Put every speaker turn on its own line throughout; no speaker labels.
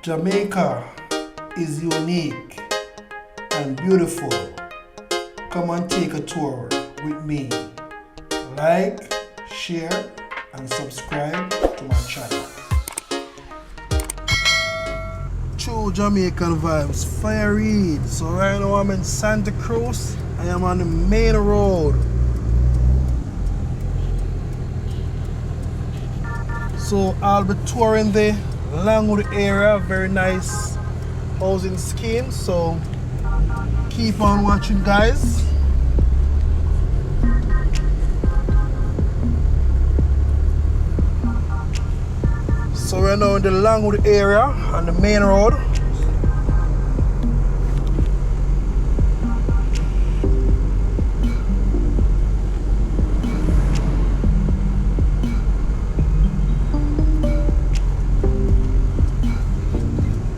Jamaica is unique and beautiful. Come and take a tour with me. Like, share, and subscribe to my channel. True Jamaican vibes, Fire Reid. So right now I'm in Santa Cruz. I am on the main road. So I'll be touring the Longwood area, very nice housing scheme. So keep on watching, guys. So we're now in the Longwood area on the main road.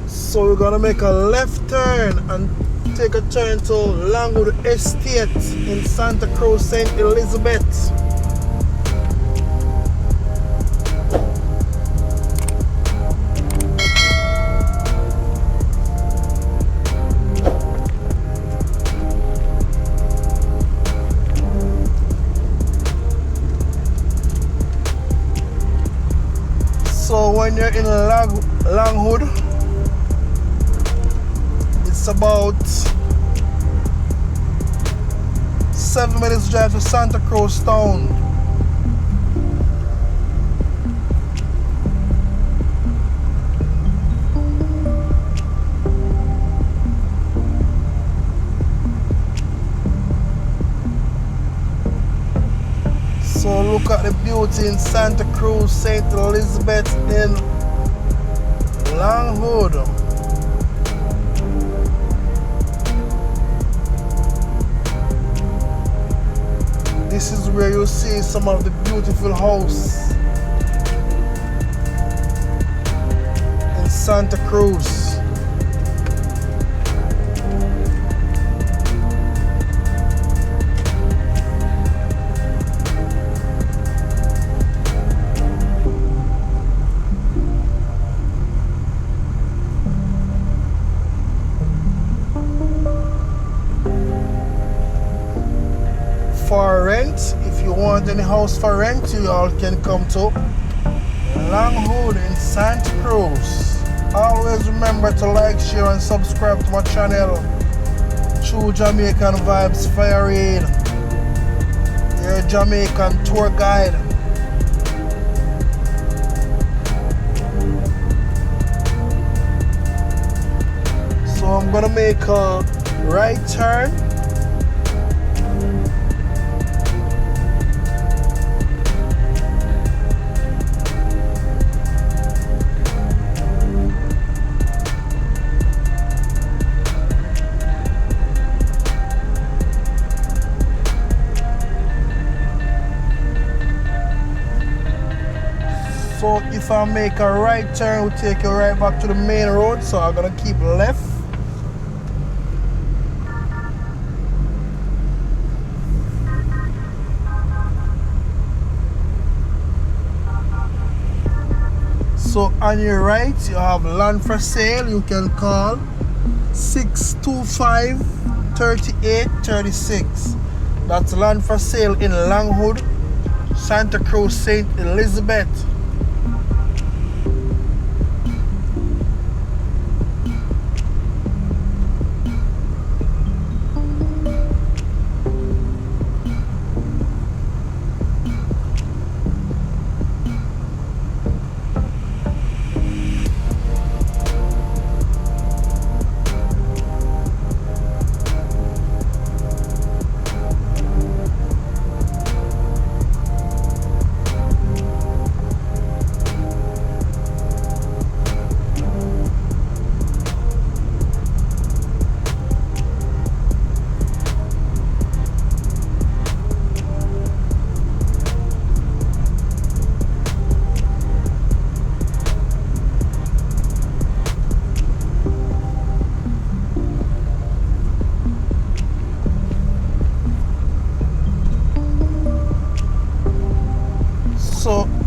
So we're gonna make a left turn and take a turn to Longwood Estate in Santa Cruz, St. Elizabeth. So when you're in Longwood, it's about 7 minutes drive to Santa Cruz town. So look at the beauty in Santa Cruz, St. Elizabeth in Longwood. This is where you see some of the beautiful houses in Santa Cruz. For rent, if you want any house for rent, you all can come to Longwood in Santa Cruz. Always remember to like, share, and subscribe to my channel. True Jamaican Vibes, Fire Reid, your Jamaican tour guide. So I'm gonna make a right turn. So if I make a right turn, we'll take you right back to the main road. So I'm gonna keep left. So on your right, you have land for sale. You can call 625-3836. That's land for sale in Longwood, Santa Cruz, St. Elizabeth.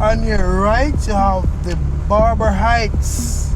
On your right, you have the Barber Heights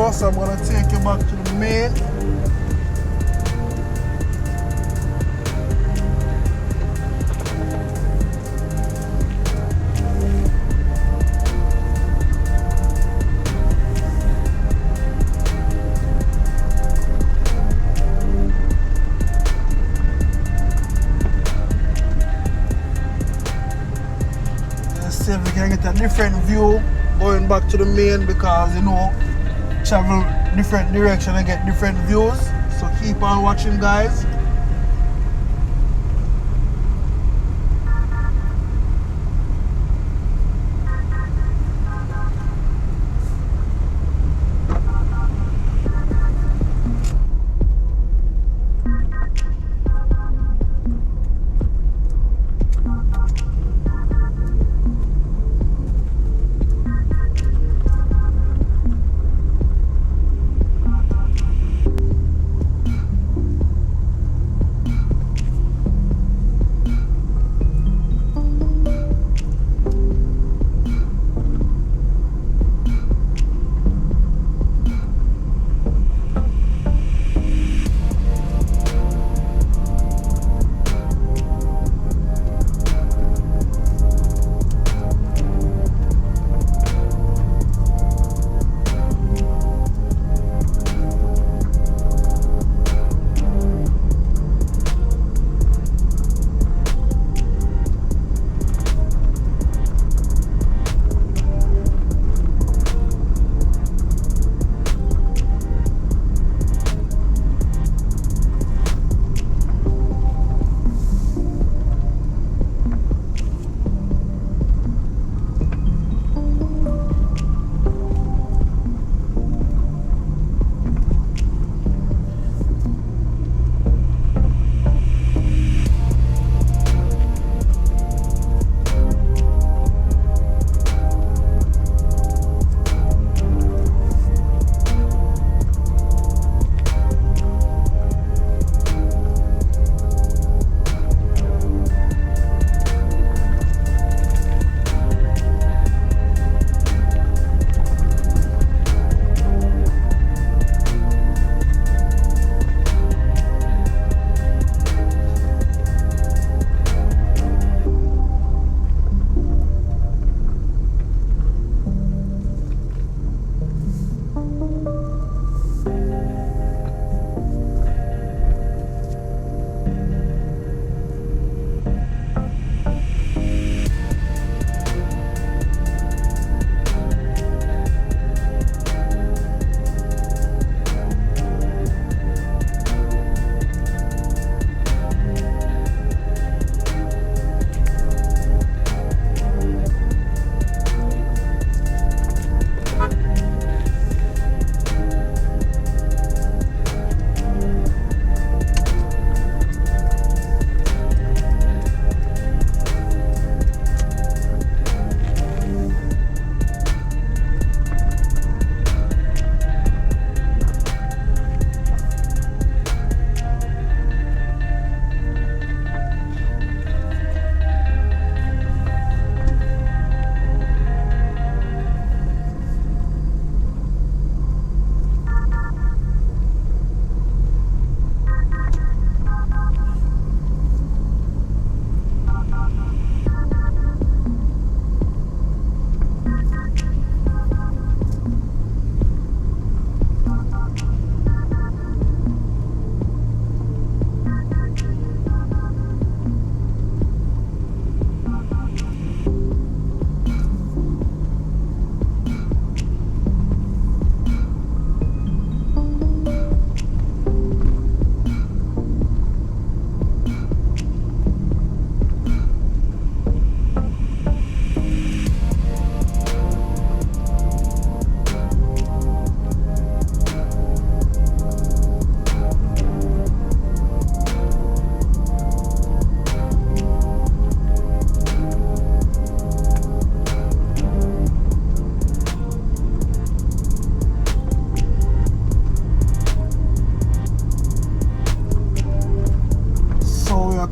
bus. I'm gonna take you back to the main. Let's see if we can get a different view going back to the main, because you know, travel different direction and get different views. So keep on watching, guys.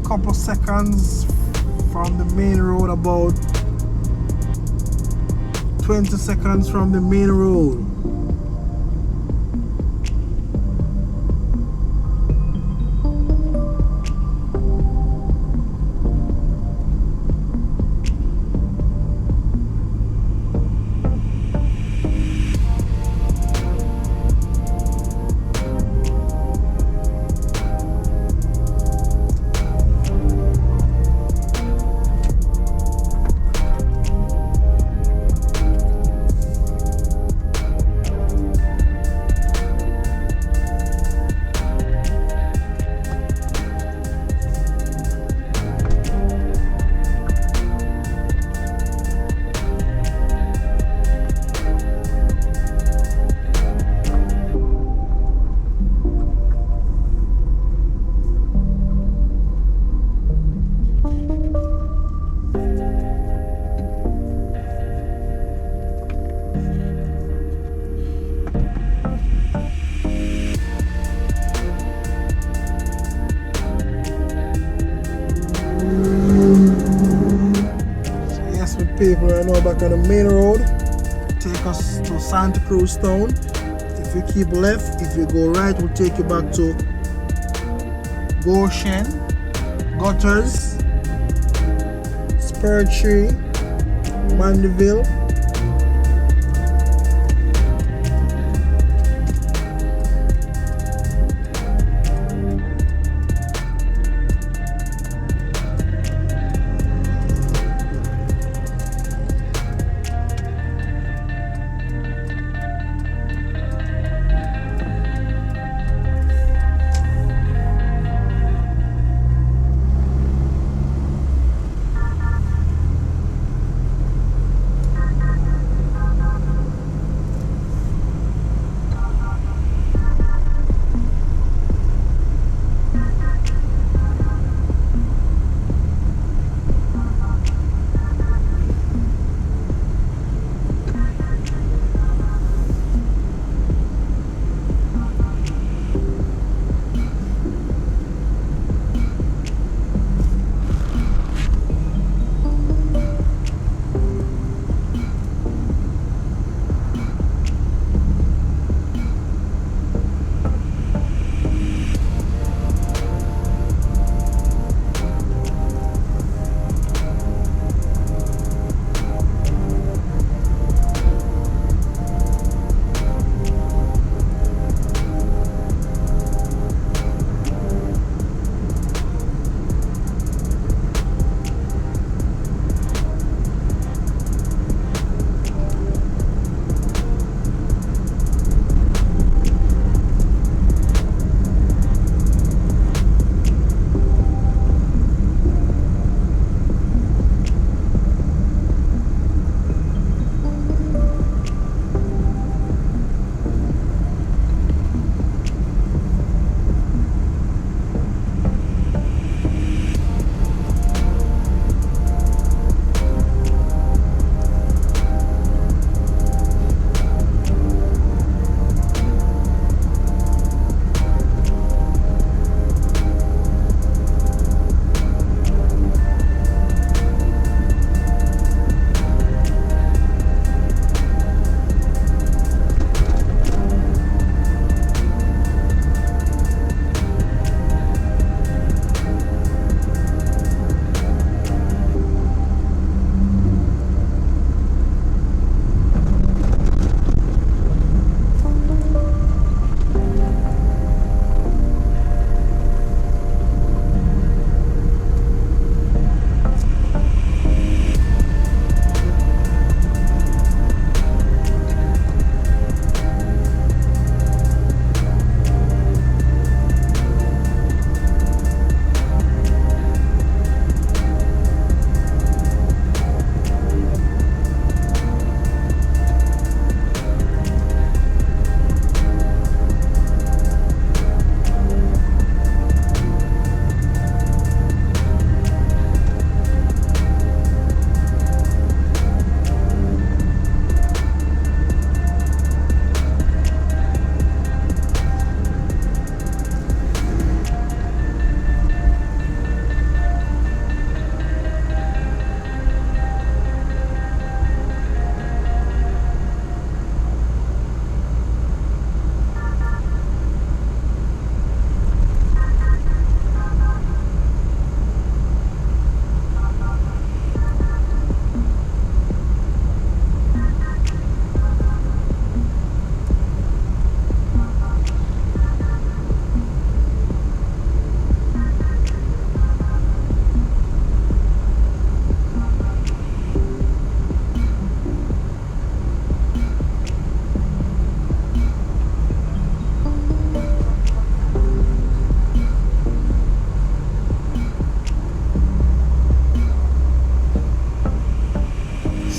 couple seconds from the main road, about 20 seconds from the main road. now back on the main road. Take us to Santa Cruz town. If you keep left, if you go right, we'll take you back to Goshen, Gutters, Spur Tree, Mandeville.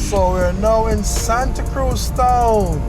So we're now in Santa Cruz town.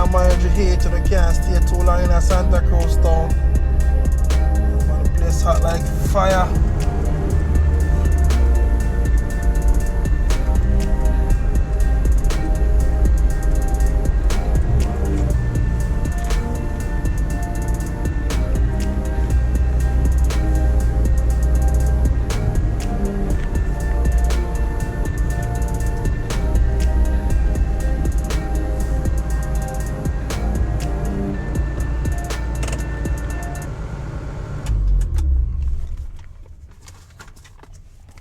can't manage the heat and you can't stay too long in a Santa Cruz town. Man, the place hot like fire.